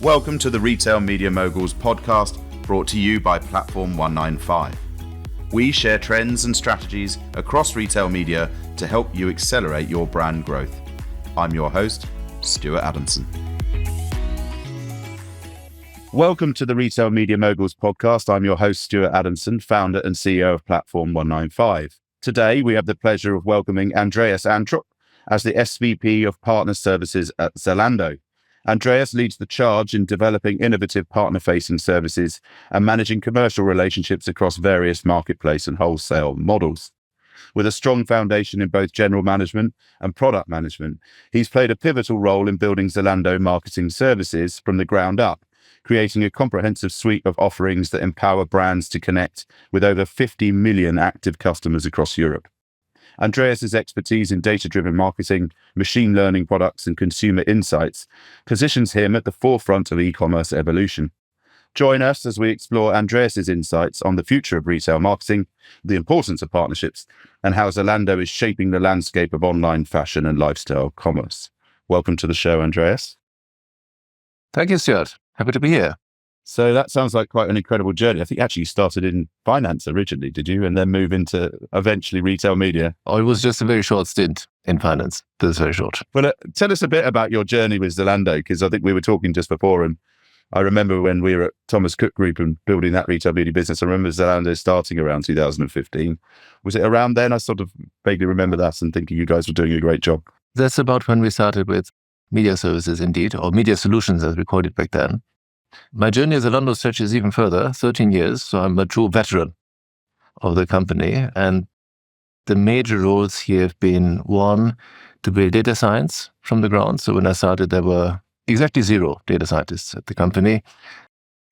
Welcome to the Retail Media Moguls podcast, brought to you by Platform 195. We share trends and strategies across retail media to help you accelerate your brand growth. I'm your host, Stuart Adamson. Welcome to the Retail Media Moguls podcast. I'm your host, Stuart Adamson, founder and CEO of Platform 195. Today, we have the pleasure of welcoming Andreas Antrup as the SVP of Partner Services at Zalando. Andreas leads the charge in developing innovative partner-facing services and managing commercial relationships across various marketplace and wholesale models. With a strong foundation in both general management and product management, he's played a pivotal role in building Zalando marketing services from the ground up, creating a comprehensive suite of offerings that empower brands to connect with over 50 million active customers across Europe. Andreas's expertise in data-driven marketing, machine learning products, and consumer insights positions him at the forefront of e-commerce evolution. Join us as we explore Andreas's insights on the future of retail marketing, the importance of partnerships, and how Zalando is shaping the landscape of online fashion and lifestyle commerce. Welcome to the show, Andreas. Thank you, Stuart. Happy to be here. So that sounds like quite an incredible journey. I think actually you started in finance originally, did you? And then move into eventually retail media. Oh, it was just a very short stint in finance. It was very short. Well, tell us a bit about your journey with Zalando, because I think we were talking just before, and I remember when we were at Thomas Cook Group and building that retail media business, I remember Zalando starting around 2015. Was it around then? I sort of vaguely remember that and thinking you guys were doing a great job. That's about when we started with media services, indeed, or media solutions as we called it back then. My journey as Zalando stretches even further, 13 years, so I'm a true veteran of the company. And the major roles here have been, one, to build data science from the ground. So when I started, there were exactly 0 data scientists at the company.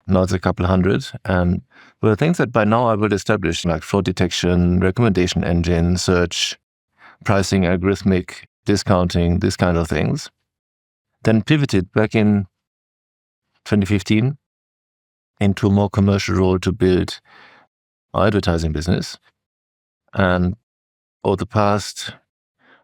Now it's a couple hundred. And there were things that by now I would establish, like fraud detection, recommendation engine, search, pricing, algorithmic, discounting, these kind of things. Then pivoted back in 2015 into a more commercial role to build our advertising business. And over the past,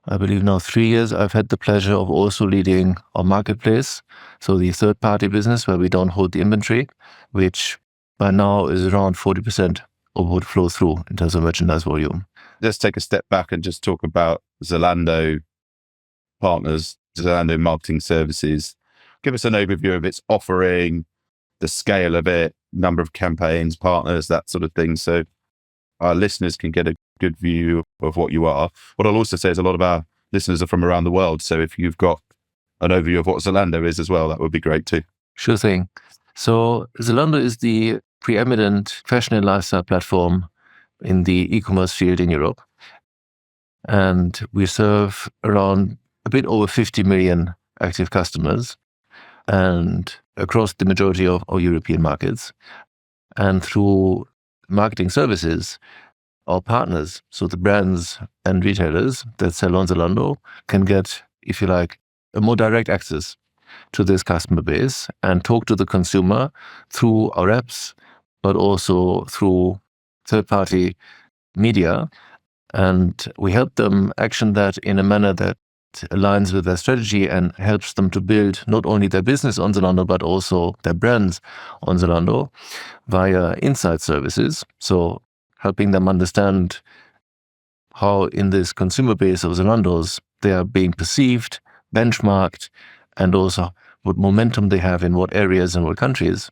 I believe now 3 years, I've had the pleasure of also leading our marketplace. So the third-party business where we don't hold the inventory, which by now is around 40% of what flows through in terms of merchandise volume. Let's take a step back and just talk about Zalando Partners, Zalando Marketing Services. Give us an overview of its offering, the scale of it, number of campaigns, partners, that sort of thing, so our listeners can get a good view of what you are. What I'll also say is a lot of our listeners are from around the world, so if you've got an overview of what Zalando is as well, that would be great too. Sure thing. So Zalando is the preeminent fashion and lifestyle platform in the e-commerce field in Europe. And we serve around a bit over 50 million active customers and across the majority of our European markets. And through marketing services, our partners, so the brands and retailers that sell on Zalando, can get, if you like, a more direct access to this customer base and talk to the consumer through our apps, but also through third-party media. And we help them action that in a manner that aligns with their strategy and helps them to build not only their business on Zalando, but also their brands on Zalando via insight services. So helping them understand how in this consumer base of Zalando's they are being perceived, benchmarked, and also what momentum they have in what areas and what countries.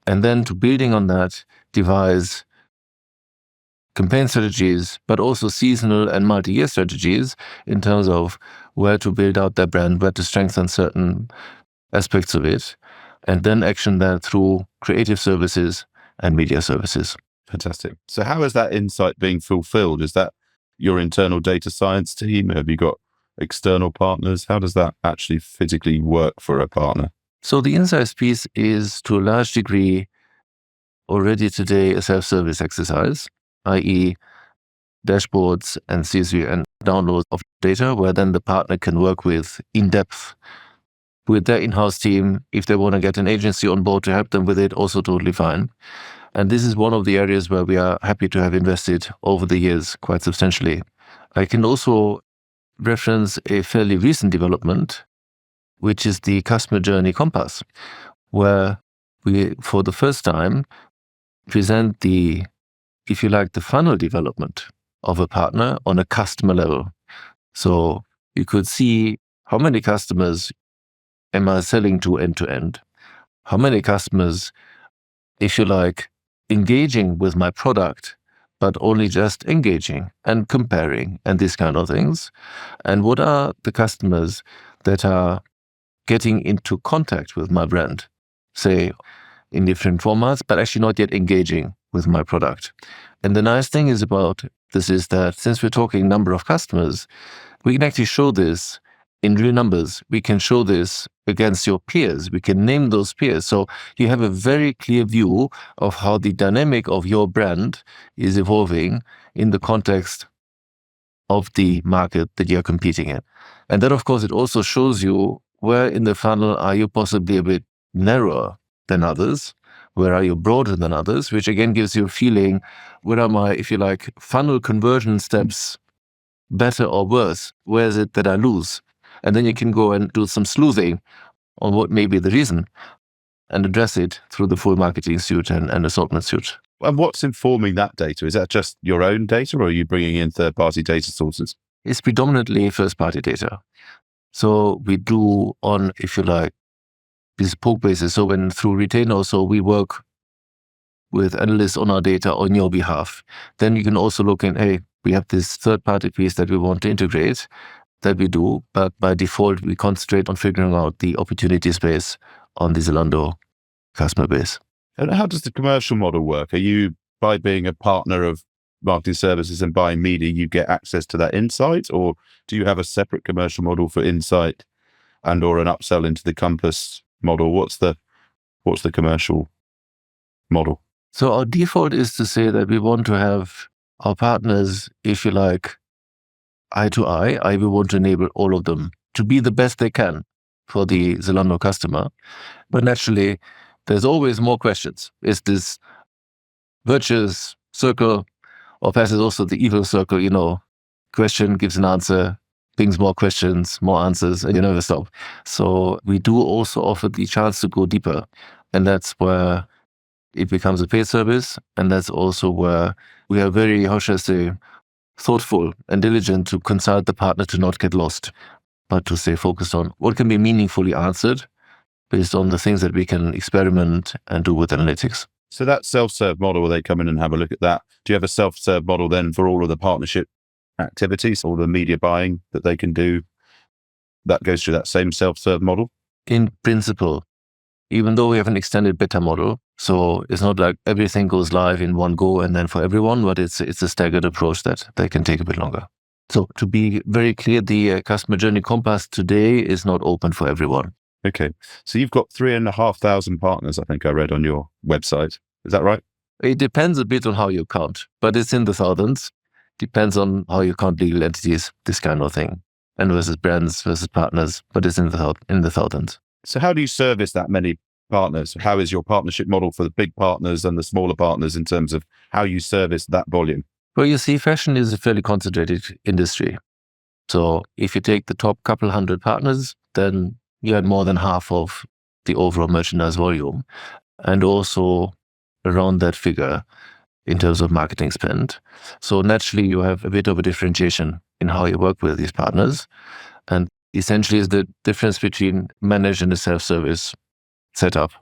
And then to building on that, devise campaign strategies, but also seasonal and multi-year strategies in terms of where to build out their brand, where to strengthen certain aspects of it, and then action that through creative services and media services. Fantastic. So how is that insight being fulfilled? Is that your internal data science team? Have you got external partners? How does that actually physically work for a partner? So the insights piece is to a large degree already today a self-service exercise, i.e. dashboards and CSV and downloads of data where then the partner can work with in-depth with their in-house team. If they want to get an agency on board to help them with it, also totally fine. And this is one of the areas where we are happy to have invested over the years quite substantially. I can also reference a fairly recent development, which is the customer journey compass, where we, for the first time, present the funnel development of a partner on a customer level. So you could see how many customers am I selling to end to end? How many customers, engaging with my product, but only just engaging and comparing and these kind of things? And what are the customers that are getting into contact with my brand, say in different formats, but actually not yet engaging with my product? And the nice thing is about this is that since we're talking number of customers, we can actually show this in real numbers. We can show this against your peers. We can name those peers. So you have a very clear view of how the dynamic of your brand is evolving in the context of the market that you're competing in. And then, of course, it also shows you where in the funnel are you possibly a bit narrower than others, where are you broader than others, which again gives you a feeling, where are my, funnel conversion steps better or worse? Where is it that I lose? And then you can go and do some sleuthing on what may be the reason and address it through the full marketing suite and assortment suite. And what's informing that data? Is that just your own data, or are you bringing in third-party data sources? It's predominantly first-party data. So we do on, bespoke basis. So when through retainer also, we work with analysts on our data on your behalf. Then you can also look in, hey, we have this third-party piece that we want to integrate, that we do, but by default, we concentrate on figuring out the opportunity space on the Zalando customer base. And how does the commercial model work? Are you, by being a partner of marketing services and buying media, you get access to that insight, or do you have a separate commercial model for insight and or an upsell into the Compass model? What's the commercial model? So our default is to say that we want to have our partners, eye to eye. We want to enable all of them to be the best they can for the Zalando customer. But naturally, there's always more questions. Is this virtuous circle, or perhaps it's also the evil circle? Question gives an answer, brings more questions, more answers, and you never stop. So we do also offer the chance to go deeper. And that's where it becomes a paid service. And that's also where we are very, thoughtful and diligent to consult the partner to not get lost, but to stay focused on what can be meaningfully answered based on the things that we can experiment and do with analytics. So that self-serve model, where they come in and have a look at that, do you have a self-serve model then for all of the partnership activities, all the media buying that they can do? That goes through that same self-serve model? In principle, even though we have an extended beta model, so it's not like everything goes live in one go and then for everyone, but it's a staggered approach that can take a bit longer. So to be very clear, the customer journey compass today is not open for everyone. Okay. So you've got 3,500 partners, I think I read on your website. Is that right? It depends a bit on how you count, but it's in the thousands. Depends on how you count legal entities, this kind of thing, and versus brands versus partners, but it's in the thousands. So how do you service that many partners? How is your partnership model for the big partners and the smaller partners in terms of how you service that volume? Well, you see, fashion is a fairly concentrated industry. So if you take the top couple hundred partners, then you had more than half of the overall merchandise volume, and also around that figure in terms of marketing spend. So naturally, you have a bit of a differentiation in how you work with these partners. And essentially is the difference between managed and a self-service setup,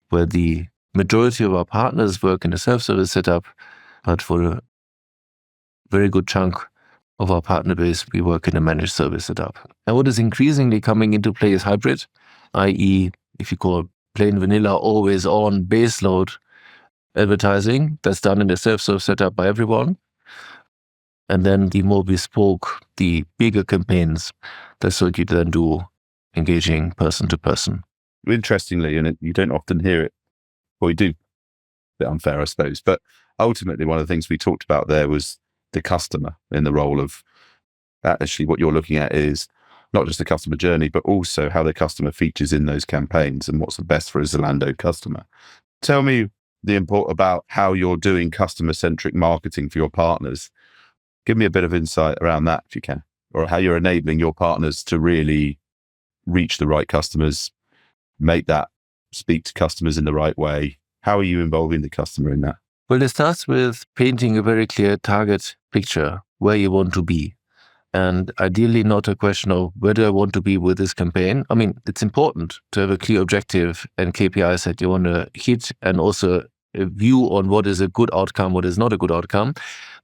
where the majority of our partners work in a self-service setup, but for a very good chunk of our partner base, we work in a managed service setup. And what is increasingly coming into play is hybrid, i.e., if you call plain vanilla, always on baseload advertising that's done in a self-serve setup by everyone. And then the more bespoke, the bigger campaigns, that's what you then do, engaging person to person. Interestingly, and you don't often hear it, well, you do, a bit unfair, I suppose, but ultimately one of the things we talked about there was the customer in the role of actually what you're looking at is not just the customer journey, but also how the customer features in those campaigns and what's the best for a Zalando customer. Tell me the import about how you're doing customer-centric marketing for your partners. Give me a bit of insight around that if you can, or how you're enabling your partners to really reach the right customers, make that speak to customers in the right way? How are you involving the customer in that? Well, it starts with painting a very clear target picture where you want to be. And ideally not a question of where do I want to be with this campaign. I mean, it's important to have a clear objective and KPIs that you want to hit, and also a view on what is a good outcome, what is not a good outcome.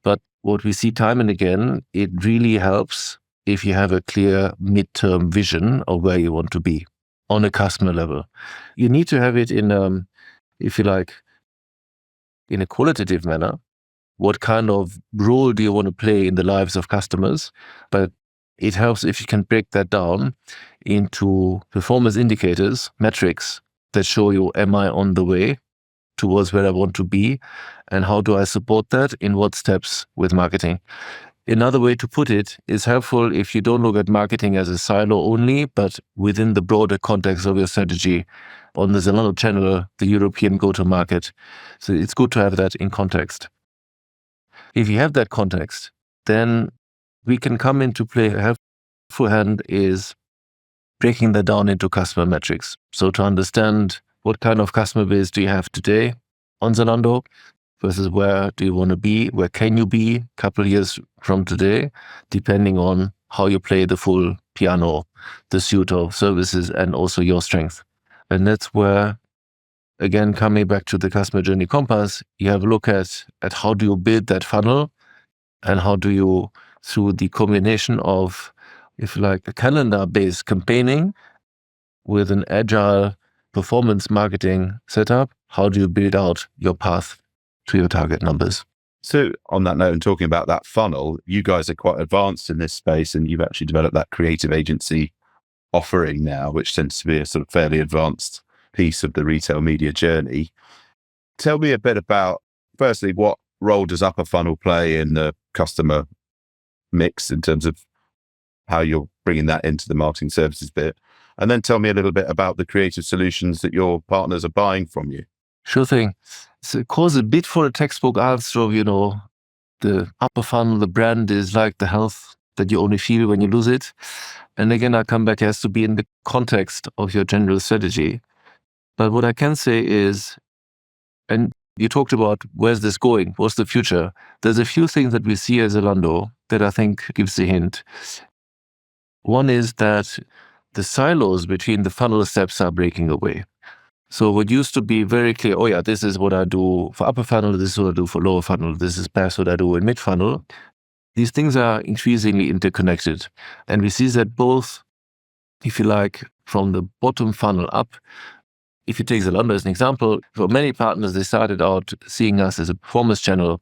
But what we see time and again, it really helps if you have a clear midterm vision of where you want to be on a customer level. You need to have it in, if you like, in a qualitative manner. What kind of role do you want to play in the lives of customers? But it helps if you can break that down into performance indicators, metrics that show you, am I on the way towards where I want to be? And how do I support that? In what steps with marketing? Another way to put it is helpful if you don't look at marketing as a silo only, but within the broader context of your strategy on the Zalando channel, the European go-to-market. So it's good to have that in context. If you have that context, then we can come into play. A helpful hand is breaking that down into customer metrics. So to understand what kind of customer base do you have today on Zalando versus where do you want to be, where can you be a couple of years from today, depending on how you play the full piano, the suite of services, and also your strength. And that's where, again, coming back to the customer journey compass, you have a look at how do you build that funnel, and how do you, through the combination of, if you like, a calendar-based campaigning with an agile performance marketing setup, how do you build out your path to your target numbers? So on that note, and talking about that funnel, you guys are quite advanced in this space, and you've actually developed that creative agency offering now, which tends to be a sort of fairly advanced piece of the retail media journey. Tell me a bit about, firstly, what role does upper funnel play in the customer mix in terms of how you're bringing that into the marketing services bit? And then tell me a little bit about the creative solutions that your partners are buying from you. Sure thing. So it calls a bit for a textbook answer of, the upper funnel, the brand is like the health that you only feel when you lose it. And again, I come back, it has to be in the context of your general strategy. But what I can say is, and you talked about where's this going, what's the future? There's a few things that we see as Zalando that I think gives a hint. One is that the silos between the funnel steps are breaking away. So what used to be very clear, oh yeah, this is what I do for upper funnel, this is what I do for lower funnel, this is perhaps what I do in mid funnel. These things are increasingly interconnected. And we see that both, if you like, from the bottom funnel up. If you take Zalando as an example, for many partners, they started out seeing us as a performance channel,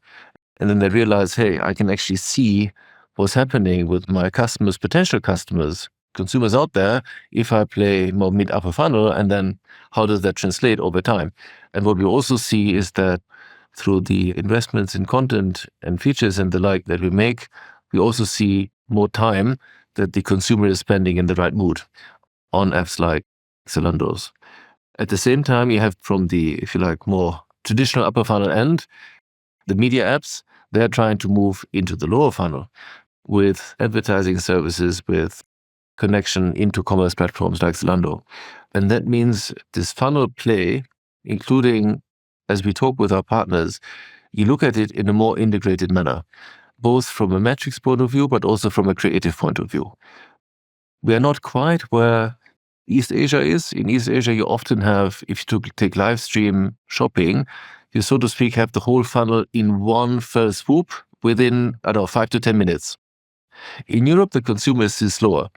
and then they realized, hey, I can actually see what's happening with my customers, potential customers, consumers out there, if I play more mid-upper funnel, and then how does that translate over time? And what we also see is that through the investments in content and features and the like that we make, we also see more time that the consumer is spending in the right mood on apps like Zalando's. At the same time, you have from the, if you like, more traditional upper funnel end, the media apps, they're trying to move into the lower funnel with advertising services, with connection into commerce platforms like Zalando. And that means this funnel play, including as we talk with our partners, you look at it in a more integrated manner, both from a metrics point of view, but also from a creative point of view. We are not quite where East Asia is. In East Asia, you often have, if you take live stream shopping, you, so to speak, have the whole funnel in one fell swoop within, 5 to 10 minutes. In Europe, the consumer is still slower.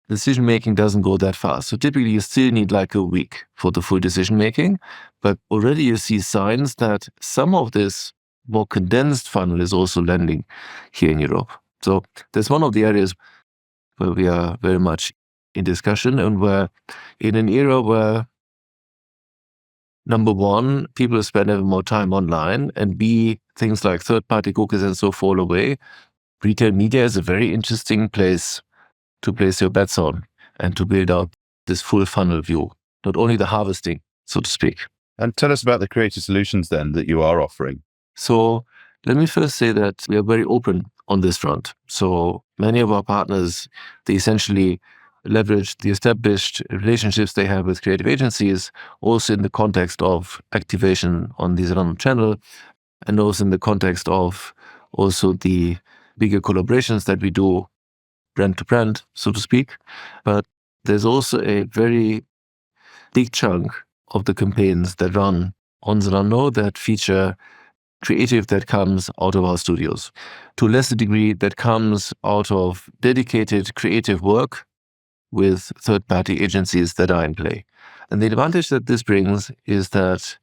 Decision-making doesn't go that fast. So typically, you still need like a week for the full decision-making. But already you see signs that some of this more condensed funnel is also landing here in Europe. So that's one of the areas where we are very much in discussion, and where in an era where, number one, people spend ever more time online, and B, things like third-party cookies and so fall away, retail media is a very interesting place to place your bets on and to build out this full funnel view, not only the harvesting, so to speak. And tell us about the creative solutions then that you are offering. So let me first say that we are very open on this front. So many of our partners, they essentially, they have a leverage the established relationships they have with creative agencies, also in the context of activation on the Zalando channel, and also in the context of also the bigger collaborations that we do brand to brand, so to speak. But there's also a very big chunk of the campaigns that run on Zalando that feature creative that comes out of our studios. To a lesser degree, that comes out of dedicated creative work with third-party agencies that are in play. And the advantage that this brings is that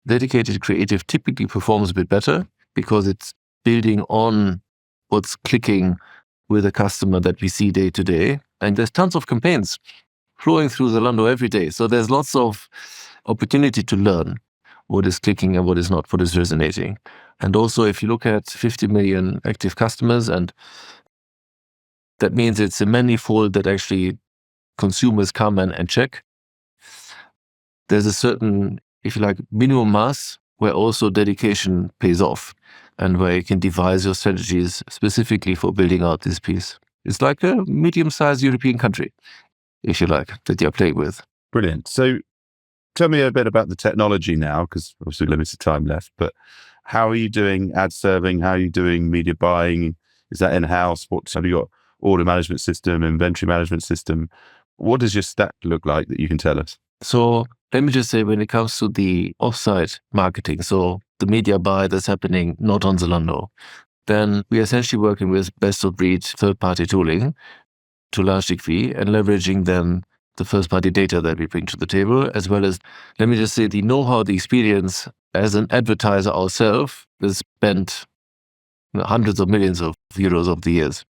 dedicated creative typically performs a bit better because it's building on what's clicking with a customer that we see day to day. And there's tons of campaigns flowing through Zalando every day. So there's lots of opportunity to learn what is clicking and what is not, what is resonating. And also, if you look at 50 million active customers, and that means it's a manifold that actually consumers come and check. There's a certain, if you like, minimum mass where also dedication pays off and where you can devise your strategies specifically for building out this piece. It's like a medium-sized European country, if you like, that you're playing with. Brilliant. So tell me a bit about the technology now, because obviously limited time left, but how are you doing ad serving? How are you doing media buying? Is that in-house? Have you got order management system, inventory management system? What does your stack look like that you can tell us? So let me just say, when it comes to the offsite marketing, so the media buy that's happening not on Zalando, then we're essentially working with best-of-breed third-party tooling to a large degree and leveraging then the first-party data that we bring to the table, as well as, let me just say, the know-how, the experience as an advertiser ourselves has spent hundreds of millions of euros over the years.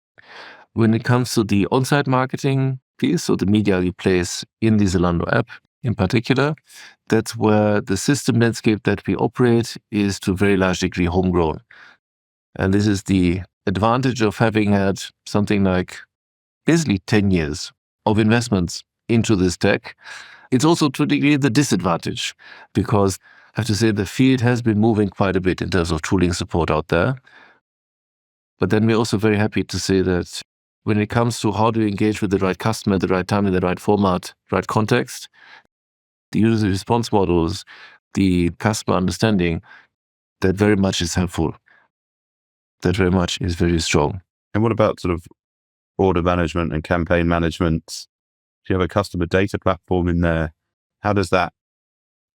When it comes to the on-site marketing piece, so the media we place in the Zalando app in particular, that's where the system landscape that we operate is to a very large degree homegrown. And this is the advantage of having had something like basically 10 years of investments into this tech. It's also to a degree the disadvantage, because I have to say the field has been moving quite a bit in terms of tooling support out there. But then we're also very happy to say that when it comes to how to engage with the right customer at the right time, in the right format, right context, the user response models, the customer understanding, that very much is helpful. That very much is very strong. And what about sort of order management and campaign management? Do you have a customer data platform in there? How does that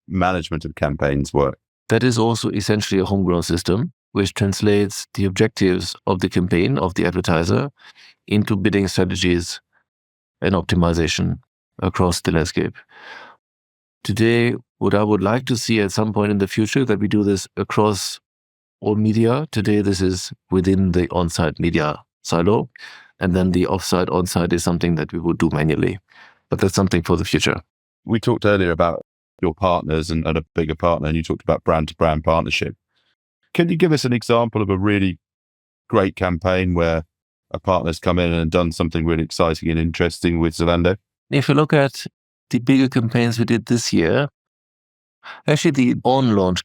management of campaigns work? That is also essentially a homegrown system, which translates the objectives of the campaign, of the advertiser, into bidding strategies and optimization across the landscape. Today, what I would like to see at some point in the future, that we do this across all media. Today, this is within the on-site media silo, and then the off-site, on-site is something that we would do manually. But that's something for the future. We talked earlier about your partners and a bigger partner, and you talked about brand-to-brand partnership. Can you give us an example of a really great campaign where a partner's come in and done something really exciting and interesting with Zalando? If you look at the bigger campaigns we did this year, actually the on-launch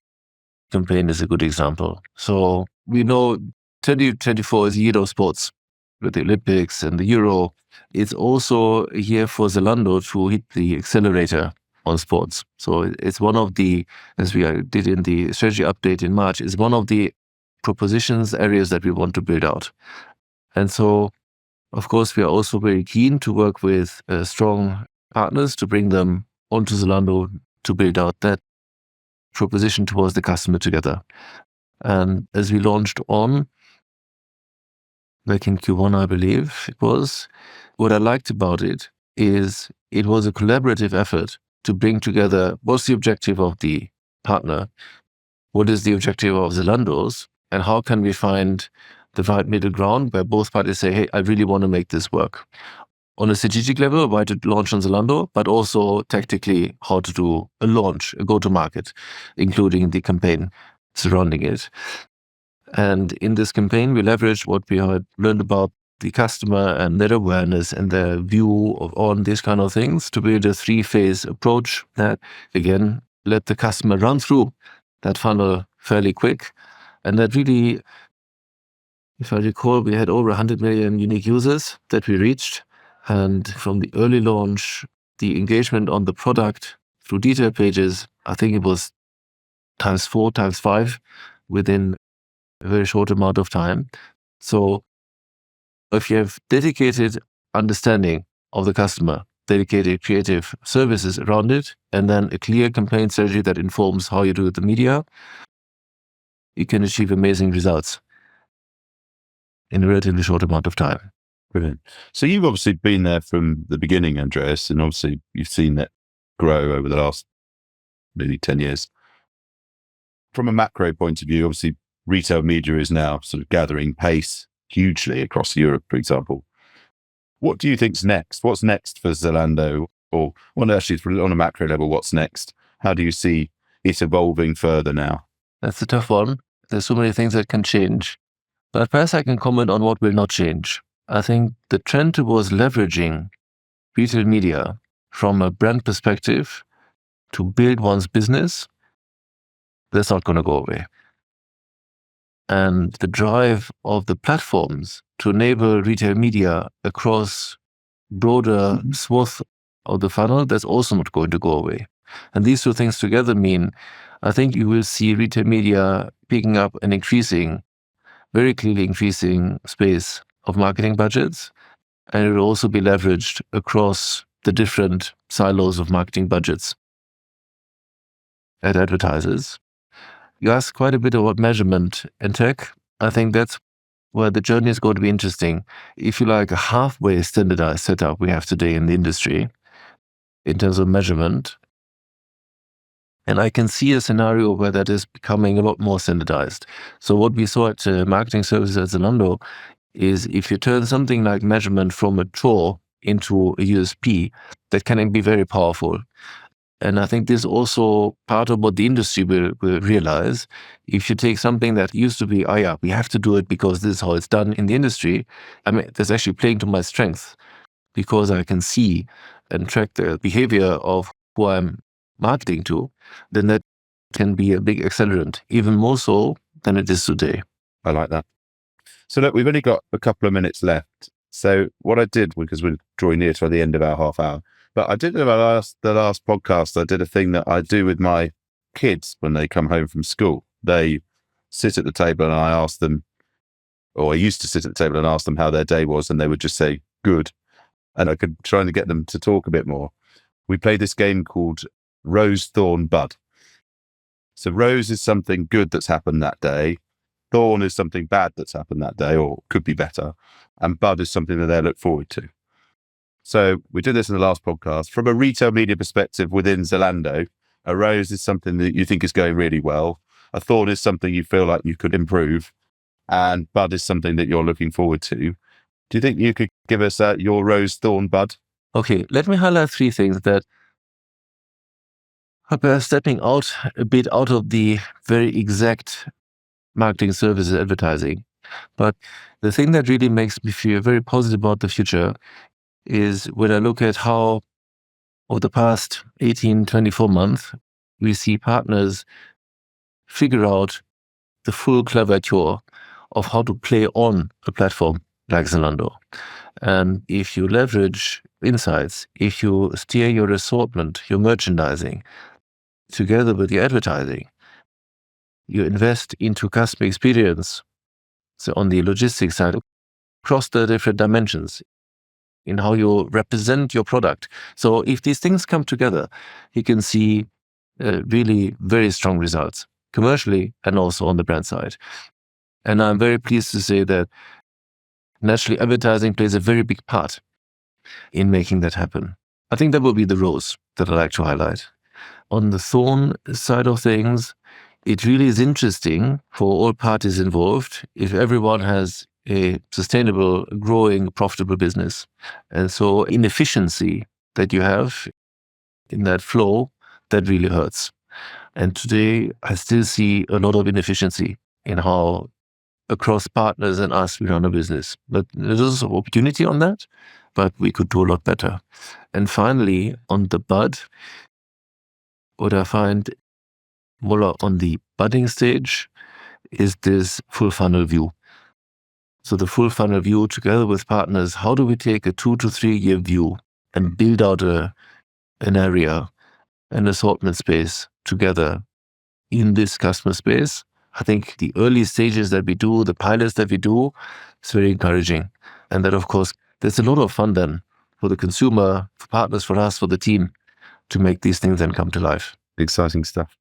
campaign is a good example. So we know 2024 is a year of sports with the Olympics and the Euro. It's also a year for Zalando to hit the accelerator on sports. So it's one of the, as we did in the strategy update in March, is one of the propositions areas that we want to build out. And so, of course, we are also very keen to work with strong partners to bring them onto Zalando to build out that proposition towards the customer together. And as we launched on, back in Q1, I believe it was, what I liked about it is it was a collaborative effort to bring together what's the objective of the partner, what is the objective of Zalando's, and how can we find the right middle ground where both parties say, hey, I really want to make this work. On a strategic level, why to launch on Zalando, but also tactically how to do a launch, a go-to-market, including the campaign surrounding it. And in this campaign, we leveraged what we had learned about the customer and their awareness and their view on these kind of things to build a 3-phase approach that, again, let the customer run through that funnel fairly quick. And that really, if I recall, we had over 100 million unique users that we reached. And from the early launch, the engagement on the product through detail pages, I think it was times 4, times 5 within a very short amount of time. So if you have dedicated understanding of the customer, dedicated creative services around it, and then a clear campaign strategy that informs how you do the media, you can achieve amazing results in a relatively short amount of time. Brilliant. So you've obviously been there from the beginning, Andreas, and obviously you've seen that grow over the last maybe 10 years. From a macro point of view, obviously retail media is now sort of gathering pace hugely across Europe, for example. What do you think's next? What's next for Zalando? Or, well, actually, on a macro level, what's next? How do you see it evolving further now? That's a tough one. There's so many things that can change. But perhaps I can comment on what will not change. I think the trend towards leveraging retail media from a brand perspective to build one's business, that's not going to go away. And the drive of the platforms to enable retail media across broader swath of the funnel, that's also not going to go away. And these two things together mean, I think you will see retail media picking up an increasing, very clearly increasing space of marketing budgets. And it will also be leveraged across the different silos of marketing budgets at advertisers. You asked quite a bit about measurement and tech. I think that's where the journey is going to be interesting. If you like, a halfway standardized setup we have today in the industry in terms of measurement. And I can see a scenario where that is becoming a lot more standardized. So what we saw at Marketing Services at Zalando is if you turn something like measurement from a chore into a USP, that can be very powerful. And I think this is also part of what the industry will realize. If you take something that used to be, we have to do it because this is how it's done in the industry, I mean, that's actually playing to my strength because I can see and track the behavior of who I'm marketing to, then that can be a big accelerant, even more so than it is today. I like that. So look, we've only got a couple of minutes left. So what I did, because we're drawing near to the end of our half hour, but I did the last podcast, I did a thing that I do with my kids when they come home from school. They sit at the table and I ask them, or I used to sit at the table and ask them how their day was, and they would just say, good. And I could try to get them to talk a bit more. We played this game called Rose, Thorn, Bud. So Rose is something good that's happened that day. Thorn is something bad that's happened that day, or could be better. And Bud is something that they look forward to. So we did this in the last podcast. From a retail media perspective within Zalando, a Rose is something that you think is going really well. A Thorn is something you feel like you could improve. And Bud is something that you're looking forward to. Do you think you could give us your Rose, Thorn, Bud? Okay, let me highlight 3 things that are stepping out a bit out of the very exact marketing services advertising. But the thing that really makes me feel very positive about the future is when I look at how over the past 18, 24 months, we see partners figure out the full claviature of how to play on a platform like Zalando. And if you leverage insights, if you steer your assortment, your merchandising, together with your advertising, you invest into customer experience. So on the logistics side, across the different dimensions, in how you represent your product. So if these things come together, you can see really very strong results commercially and also on the brand side. And I'm very pleased to say that naturally advertising plays a very big part in making that happen. I think that will be the rose that I like to highlight. On the Thorn side of things, it really is interesting for all parties involved if everyone has a sustainable, growing, profitable business. And so inefficiency that you have in that flow, that really hurts. And today, I still see a lot of inefficiency in how across partners and us we run a business. But there's also opportunity on that, but we could do a lot better. And finally, on the bud, what I find more on the budding stage is this full funnel view. So the full funnel view together with partners, how do we take a 2 to 3 year view and build out an area, an assortment space together in this customer space? I think the early stages that we do, the pilots that we do, it's very encouraging. And that, of course, there's a lot of fun then for the consumer, for partners, for us, for the team to make these things then come to life. Exciting stuff.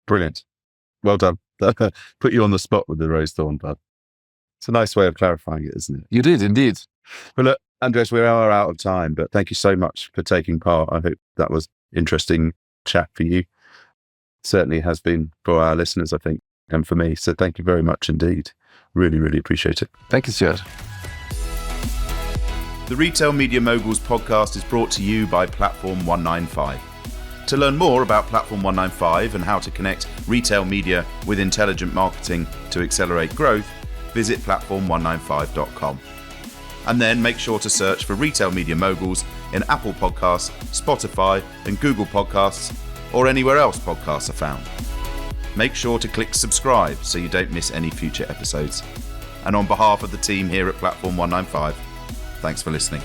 Brilliant. Well done. Put you on the spot with the rose thorn bud. It's a nice way of clarifying it, isn't it? You did, indeed. Well, look, Andreas, we are out of time, but thank you so much for taking part. I hope that was interesting chat for you. Certainly has been for our listeners, I think, and for me. So thank you very much indeed. Really, really appreciate it. Thank you, Stuart. The Retail Media Moguls podcast is brought to you by Platform 195. To learn more about Platform 195 and how to connect retail media with intelligent marketing to accelerate growth, visit platform195.com. And then make sure to search for Retail Media Moguls in Apple Podcasts, Spotify and Google Podcasts, or anywhere else podcasts are found. Make sure to click subscribe so you don't miss any future episodes. And on behalf of the team here at Platform 195, thanks for listening.